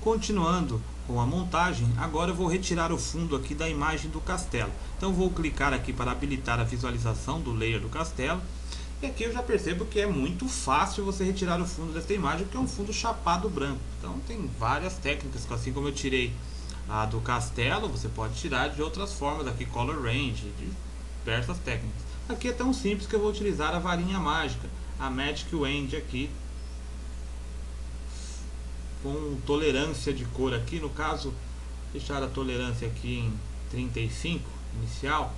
Continuando com a montagem, agora eu vou retirar o fundo aqui da imagem do castelo. Então vou clicar aqui para habilitar a visualização do layer do castelo. E aqui eu já percebo que é muito fácil você retirar o fundo desta imagem, porque é um fundo chapado branco. Então tem várias técnicas, assim como eu tirei a do castelo, você pode tirar de outras formas, aqui color range, de diversas técnicas. Aqui é tão simples que eu vou utilizar a varinha mágica, a Magic Wand aqui, com tolerância de cor aqui, no caso, deixar a tolerância aqui em 35, inicial,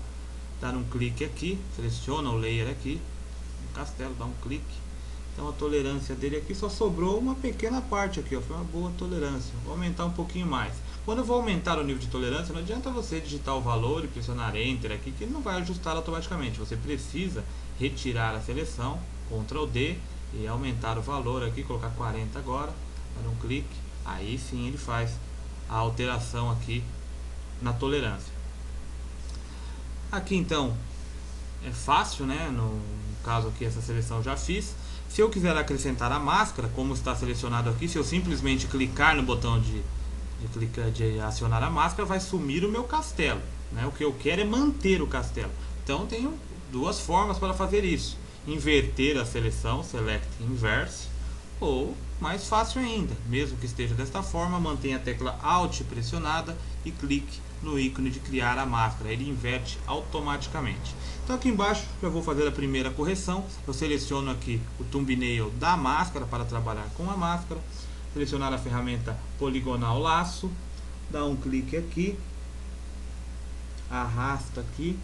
dar um clique aqui, seleciona o layer aqui, no castelo, dá um clique, então a tolerância dele aqui só sobrou uma pequena parte aqui, ó, foi uma boa tolerância, vou aumentar um pouquinho mais. Quando eu vou aumentar o nível de tolerância, não adianta você digitar o valor e pressionar Enter aqui, que ele não vai ajustar automaticamente, você precisa retirar a seleção, Ctrl D, e aumentar o valor aqui, colocar 40 agora, dar um clique, aí sim ele faz a alteração aqui na tolerância. Aqui então é fácil, né? No caso aqui essa seleção eu já fiz. Se eu quiser acrescentar a máscara, como está selecionado aqui, se eu simplesmente clicar no botão de acionar a máscara, vai sumir o meu castelo, né? O que eu quero é manter o castelo. Então tenho duas formas para fazer isso: inverter a seleção, Select Inverse, ou mais fácil ainda, mesmo que esteja desta forma, mantenha a tecla Alt pressionada e clique no ícone de criar a máscara, ele inverte automaticamente. Então aqui embaixo já vou fazer a primeira correção, eu seleciono aqui o thumbnail da máscara para trabalhar com a máscara, selecionar a ferramenta poligonal laço, dá um clique aqui, arrasta aqui,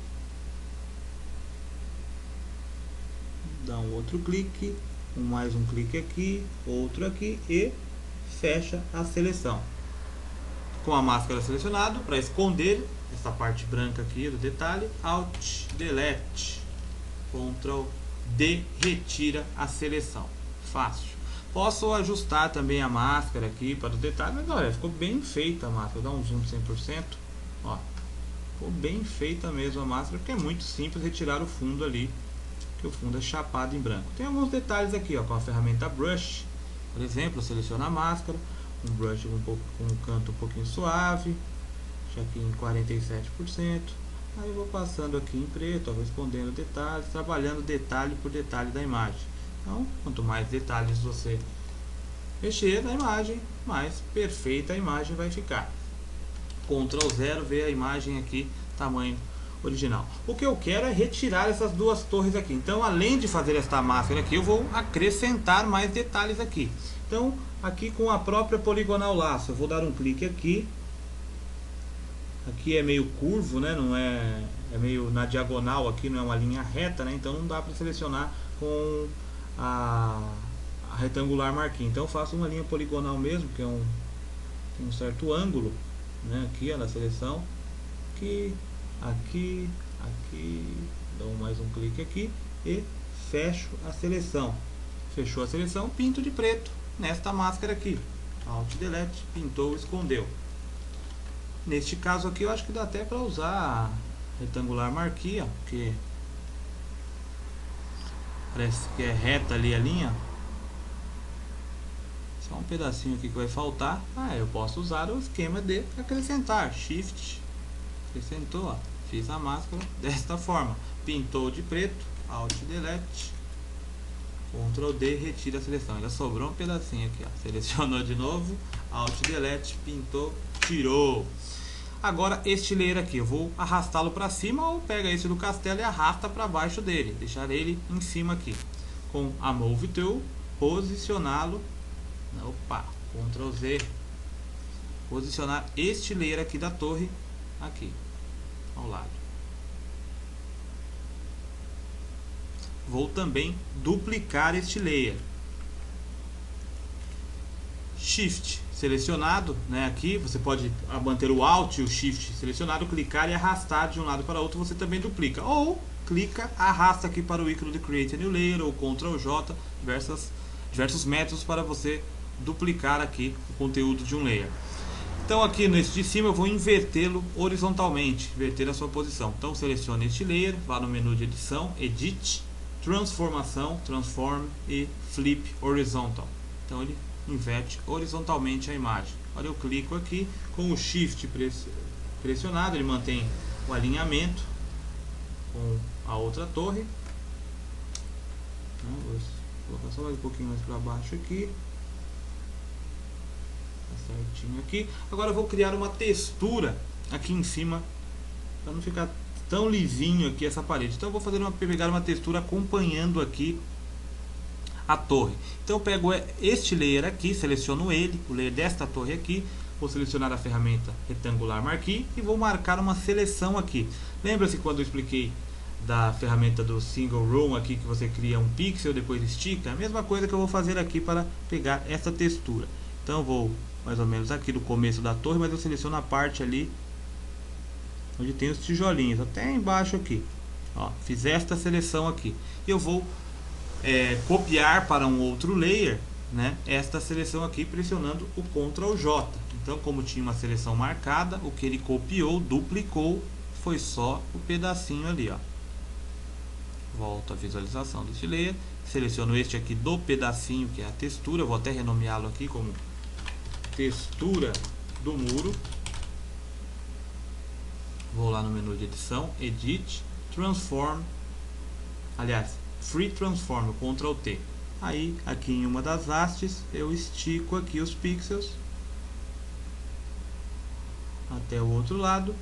dá um outro clique, mais um clique aqui, outro aqui e fecha a seleção. Com a máscara selecionada, para esconder essa parte branca aqui do detalhe, Alt Delete, Ctrl D, retira a seleção. Fácil. Posso ajustar também a máscara aqui para o detalhe, mas olha, ficou bem feita a máscara. Dá um zoom de 100%, ó, ficou bem feita mesmo a máscara, porque é muito simples retirar o fundo ali, que o fundo é chapado em branco. Tem alguns detalhes aqui, ó, com a ferramenta Brush, por exemplo, eu seleciono a máscara, um brush com um canto um pouquinho suave, deixa aqui em 47%, aí eu vou passando aqui em preto, ó, vou escondendo detalhes, trabalhando detalhe por detalhe da imagem. Então, quanto mais detalhes você mexer na imagem, mais perfeita a imagem vai ficar. Ctrl 0, ver a imagem aqui, tamanho original. O que eu quero é retirar essas duas torres aqui. Então, além de fazer esta máscara aqui, eu vou acrescentar mais detalhes aqui. Então, aqui com a própria poligonal laço, eu vou dar um clique aqui. Aqui é meio curvo, né? Não é, é meio na diagonal aqui, não é uma linha reta, né? Então não dá para selecionar com a retangular marquinha. Então eu faço uma linha poligonal mesmo, que é tem um certo ângulo, né? Aqui ó, na seleção, aqui, dou mais um clique aqui e fecho a seleção. Fechou a seleção, pinto de preto nesta máscara aqui, Alt Delete, pintou, escondeu. Neste caso aqui eu acho que dá até para usar retangular marquinha, porque parece que é reta ali a linha. Só um pedacinho aqui que vai faltar. Eu posso usar o esquema de acrescentar, Shift, acrescentou, ó, fiz a máscara desta forma, pintou de preto, Alt Delete, Ctrl D, retira a seleção. Ainda sobrou um pedacinho aqui, ó. Selecionou de novo, Alt Delete, pintou, tirou. Agora este layer aqui, eu vou arrastá-lo para cima ou pega esse do castelo e arrasta para baixo dele, deixar ele em cima aqui. Com a Move Tool, posicioná-lo, opa, Ctrl Z, posicionar este layer aqui da torre aqui ao lado. Vou também duplicar este layer. Shift selecionado, né, aqui você pode manter o Alt e o Shift selecionado, clicar e arrastar de um lado para o outro, você também duplica. Ou clica, arrasta aqui para o ícone de Create a New Layer ou Ctrl J, diversos métodos para você duplicar aqui o conteúdo de um layer. Então aqui nesse de cima eu vou invertê-lo horizontalmente, inverter a sua posição. Então selecione este layer, vá no menu de edição, Edit, Transformação, Transform e Flip Horizontal. Então ele inverte horizontalmente a imagem. Agora eu clico aqui, com o Shift pressionado, ele mantém o alinhamento com a outra torre. Vou colocar só mais um pouquinho mais para baixo aqui. Tá certinho aqui. Agora eu vou criar uma textura aqui em cima, para não ficar tão lisinho aqui essa parede. Então eu vou pegar uma textura acompanhando aqui a torre. Então eu pego este layer aqui, seleciono ele, o layer desta torre aqui, vou selecionar a ferramenta retangular marquee e vou marcar uma seleção aqui. Lembra-se quando eu expliquei da ferramenta do single room aqui, que você cria um pixel, depois estica? A mesma coisa que eu vou fazer aqui para pegar essa textura. Então eu vou mais ou menos aqui do começo da torre, mas eu seleciono a parte ali onde tem os tijolinhos, até embaixo aqui. Ó, fiz esta seleção aqui. E eu vou copiar para um outro layer, né, esta seleção aqui pressionando o Ctrl J. Então, como tinha uma seleção marcada, o que ele copiou, duplicou, foi só o pedacinho ali, ó. Volto à visualização desse layer, seleciono este aqui do pedacinho, que é a textura, vou até renomeá-lo aqui como textura do muro. Vou lá no menu de edição, Edit, Transform, aliás, Free Transform, Ctrl T. Aí, aqui em uma das hastes, eu estico aqui os pixels até o outro lado,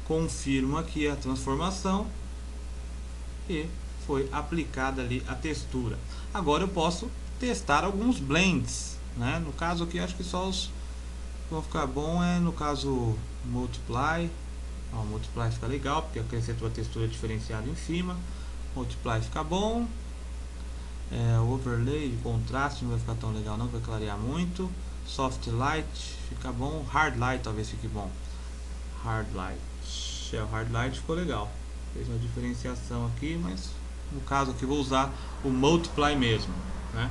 confirmo aqui a transformação e foi aplicada ali a textura. Agora eu posso testar alguns blends, né? No caso aqui, acho que só os que vão ficar bom no caso Multiply. Ó, Multiply fica legal, porque acrescenta uma textura diferenciada em cima. Multiply fica bom. O overlay de contraste não vai ficar tão legal não, vai clarear muito. Soft light fica bom. Hard light talvez fique bom. Hard light, o hard light ficou legal, fez uma diferenciação aqui, mas no caso aqui vou usar o Multiply mesmo, né?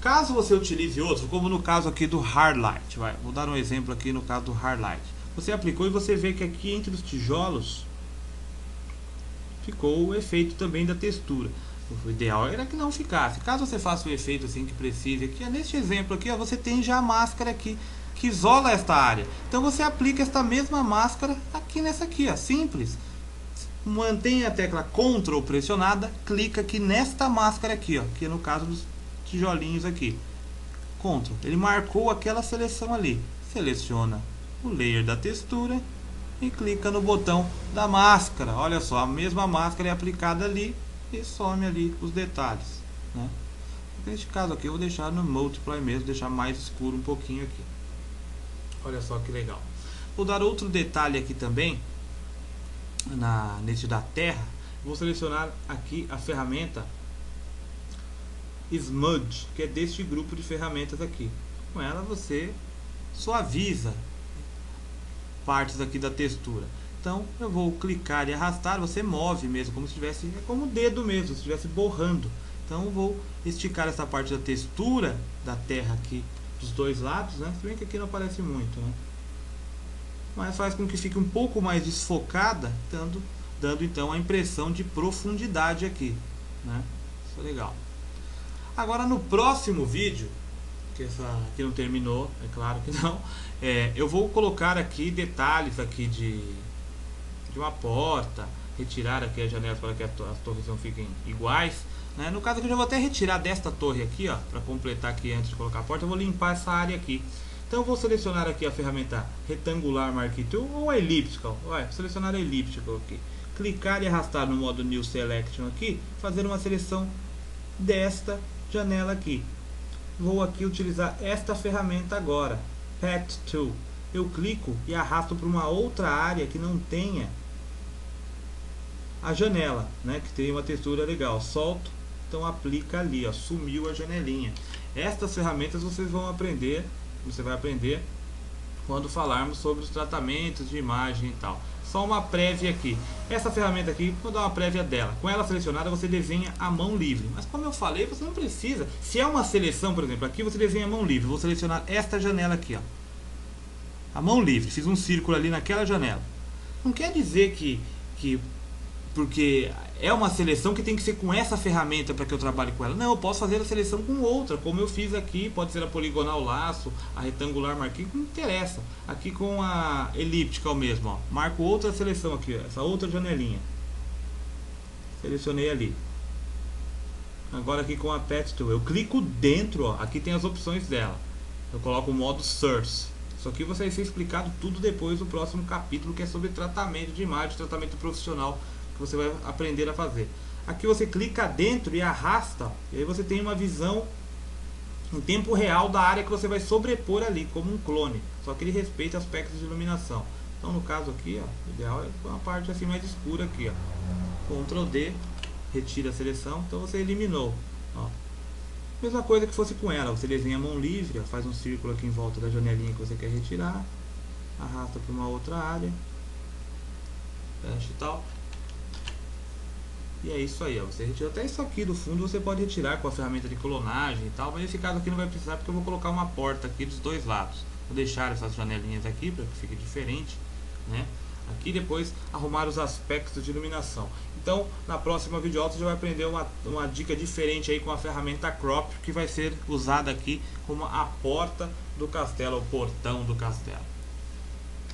Caso você utilize outro, como no caso aqui do hard light, vou dar um exemplo aqui no caso do hard light. Você aplicou e você vê que aqui entre os tijolos ficou o efeito também da textura. O ideal era que não ficasse. Caso você faça o efeito assim que precise aqui, neste exemplo aqui, ó, você tem já a máscara aqui que isola esta área. Então você aplica esta mesma máscara aqui nessa aqui, ó, simples. Mantenha a tecla Ctrl pressionada, clica aqui nesta máscara aqui, ó, que é no caso dos tijolinhos aqui. Ctrl, ele marcou aquela seleção ali. Seleciona o layer da textura e clica no botão da máscara. Olha só, a mesma máscara é aplicada ali e some ali os detalhes, né? Neste caso aqui eu vou deixar no Multiply mesmo, deixar mais escuro um pouquinho aqui. Olha só que legal. Vou dar outro detalhe aqui também nesse da terra. Vou selecionar aqui a ferramenta Smudge, que é deste grupo de ferramentas aqui. Com ela você suaviza partes aqui da textura. Então eu vou clicar e arrastar, você move mesmo, como se tivesse, é como o dedo mesmo, se estivesse borrando. Então eu vou esticar essa parte da textura da terra aqui dos dois lados, né? Se bem que aqui não aparece muito, né? Mas faz com que fique um pouco mais desfocada, dando então a impressão de profundidade aqui, né? Isso é legal. Agora no próximo vídeo, que essa aqui não terminou, é claro que não, eu vou colocar aqui detalhes aqui de uma porta, retirar aqui as janelas para que as torres não fiquem iguais, né? No caso aqui eu já vou até retirar desta torre aqui, ó, para completar aqui antes de colocar a porta. Eu vou limpar essa área aqui. Então eu vou selecionar aqui a ferramenta retangular marquee tool ou elliptical. Vou selecionar a elliptical aqui. Clicar e arrastar no modo New Selection aqui, fazer uma seleção desta janela aqui. Vou aqui utilizar esta ferramenta agora, Path Tool. Eu clico e arrasto para uma outra área que não tenha a janela, né, que tem uma textura legal. Solto, então aplica ali, ó, sumiu a janelinha. Estas ferramentas você vai aprender quando falarmos sobre os tratamentos de imagem e tal. Só uma prévia aqui. Essa ferramenta aqui, vou dar uma prévia dela. Com ela selecionada, você desenha a mão livre. Mas como eu falei, você não precisa. Se é uma seleção, por exemplo, aqui você desenha a mão livre. Vou selecionar esta janela aqui, ó. A mão livre. Fiz um círculo ali naquela janela. Não quer dizer que porque é uma seleção que tem que ser com essa ferramenta para que eu trabalhe com ela. Não, eu posso fazer a seleção com outra, como eu fiz aqui. Pode ser a poligonal laço, a retangular marquinho, não interessa. Aqui com a elíptica é o mesmo, ó. Marco outra seleção aqui, ó, essa outra janelinha. Selecionei ali. Agora aqui com a Pet Tool, eu clico dentro, ó, aqui tem as opções dela. Eu coloco o modo Source. Isso aqui vai ser explicado tudo depois no próximo capítulo, que é sobre tratamento de imagem, tratamento profissional, que você vai aprender a fazer. Aqui você clica dentro e arrasta, e aí você tem uma visão em tempo real da área que você vai sobrepor ali, como um clone, só que ele respeita aspectos de iluminação. Então no caso aqui, ó, o ideal é uma parte assim mais escura aqui, ó. Ctrl D, retira a seleção, então você eliminou, ó. Mesma coisa que fosse com ela, você desenha a mão livre, ó, faz um círculo aqui em volta da janelinha que você quer retirar, arrasta para uma outra área, fecha e tal. E é isso aí, ó. Você retira até isso aqui do fundo, você pode retirar com a ferramenta de clonagem e tal, mas nesse caso aqui não vai precisar porque eu vou colocar uma porta aqui dos dois lados. Vou deixar essas janelinhas aqui para que fique diferente, né? Aqui depois arrumar os aspectos de iluminação. Então na próxima videoaula você já vai aprender uma dica diferente aí com a ferramenta Crop, que vai ser usada aqui como a porta do castelo, o portão do castelo.